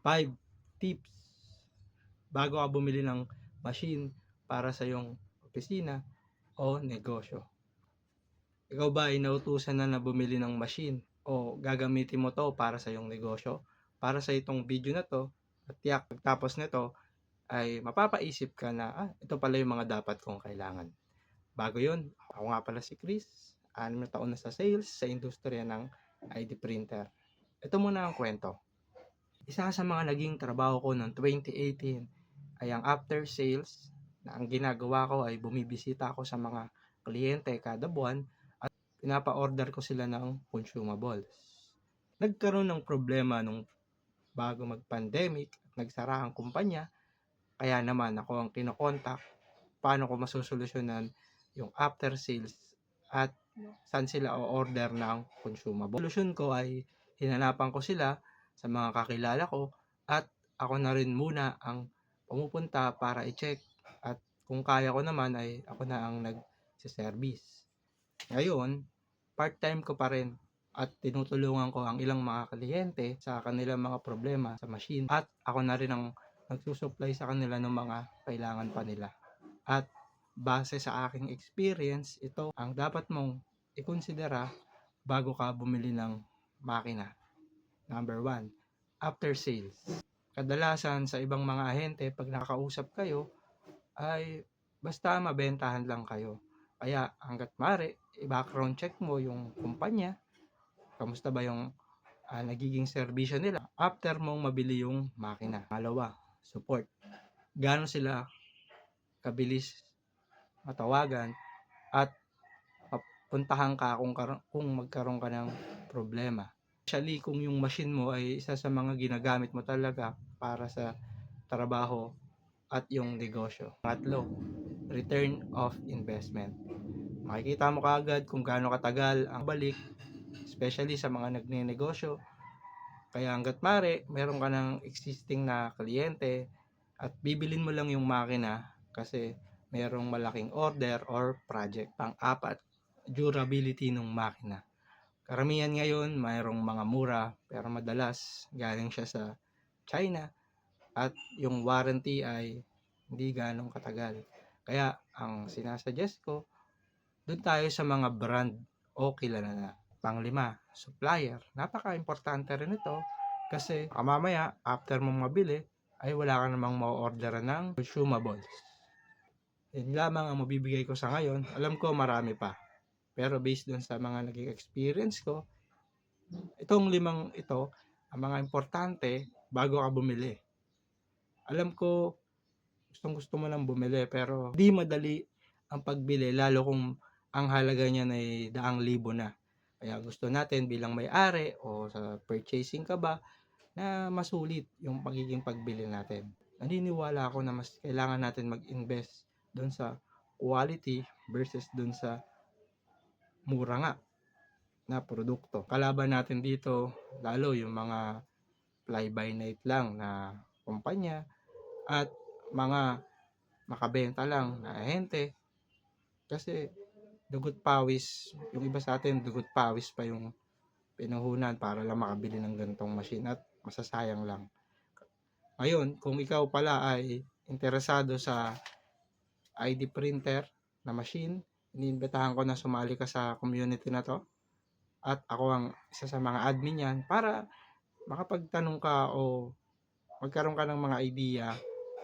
5 tips bago ka bumili ng machine para sa iyong opisina o negosyo. Ikaw ba ay nautusan na bumili ng machine o gagamitin mo to para sa iyong negosyo? Para sa itong video na to, at tiyak pagtapos nito ay mapapaisip ka na, ito pala yung mga dapat kong kailangan. Bago yun, ako nga pala si Chris, 6 na taon na sa sales sa industriya ng ID printer. Ito muna ang kwento. Isa sa mga naging trabaho ko noong 2018 ay ang after sales, na ang ginagawa ko ay bumibisita ako sa mga kliyente kada buwan at pinapa-order ko sila ng consumables. Nagkaroon ng problema nung bago mag-pandemic at nagsara ang kumpanya, kaya naman ako ang kinokontak paano ko masusolusyonan yung after sales at saan sila o-order ng consumable. Solusyon ko ay hinanapan ko sila sa mga kakilala ko at ako na rin muna ang pumupunta para i-check, at kung kaya ko naman ay ako na ang nag-service. Ngayon, part-time ko pa rin at tinutulungan ko ang ilang mga kliyente sa kanilang mga problema sa machine, at ako na rin ang nagsusupply sa kanila ng mga kailangan pa nila. At base sa aking experience, ito ang dapat mong ikonsidera bago ka bumili ng makina. Number 1, after sales. Kadalasan sa ibang mga ahente, pag nakakausap kayo, ay basta mabentahan lang kayo. Kaya hanggat maaari, i-background check mo yung kumpanya, kamusta ba yung nagiging serbisyo nila after mong mabili yung makina. Pangalawa, support. Gaano sila kabilis matawagan at puntahan ka kung magkaroon ka ng problema. Especially kung yung machine mo ay isa sa mga ginagamit mo talaga para sa trabaho at yung negosyo. Pangatlo, return of investment. Makikita mo kaagad kung gaano katagal ang balik, especially sa mga nagne-negosyo. Kaya hanggat maaari, meron ka ng existing na kliyente at bibilin mo lang yung makina kasi merong malaking order or project. Pang-apat, durability ng makina. Karamihan ngayon, mayroong mga mura pero madalas galing siya sa China at yung warranty ay hindi ganong katagal. Kaya ang sinasuggest ko, doon tayo sa mga brand o kilala na. Panglima, supplier. Napaka-importante rin ito kasi mamaya after mong mabili ay wala ka namang ma-orderan ng consumables. Yan lamang ang mabibigay ko sa ngayon. Alam ko marami pa. Pero based dun sa mga naging experience ko, itong 5 ito, ang mga importante bago ka bumili. Alam ko, gustong-gusto mo lang bumili pero di madali ang pagbili, lalo kung ang halaga niya ay daang libo na. Kaya gusto natin bilang may-ari o sa purchasing ka ba, na masulit yung pagiging pagbili natin. Naniniwala ako na mas kailangan natin mag-invest doon sa quality versus doon sa mura nga na produkto. Kalaban natin dito lalo yung mga fly-by-night lang na kumpanya at mga makabenta lang na ahente, kasi dugot pawis, yung iba sa atin dugot pawis pa yung pinuhunan para lang makabili ng ganitong machine at masasayang lang. Ngayon, kung ikaw pala ay interesado sa ID printer na machine, iniimbitahan ko na sumali ka sa community na to at ako ang isa sa mga admin yan para makapagtanong ka o magkaroon ka ng mga idea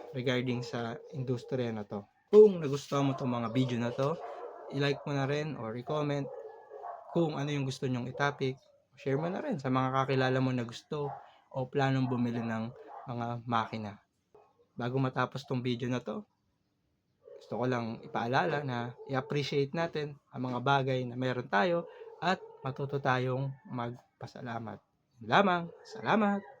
regarding sa industriya na to. Kung nagustuhan mo itong mga video na to, i-like mo na rin or i-comment kung ano yung gusto nyong i-topic. Share mo na rin sa mga kakilala mo na gusto o planong bumili ng mga makina. Bago matapos tong video na to, gusto ko lang ipaalala na i-appreciate natin ang mga bagay na meron tayo at matuto tayong magpasalamat. Lamang, salamat!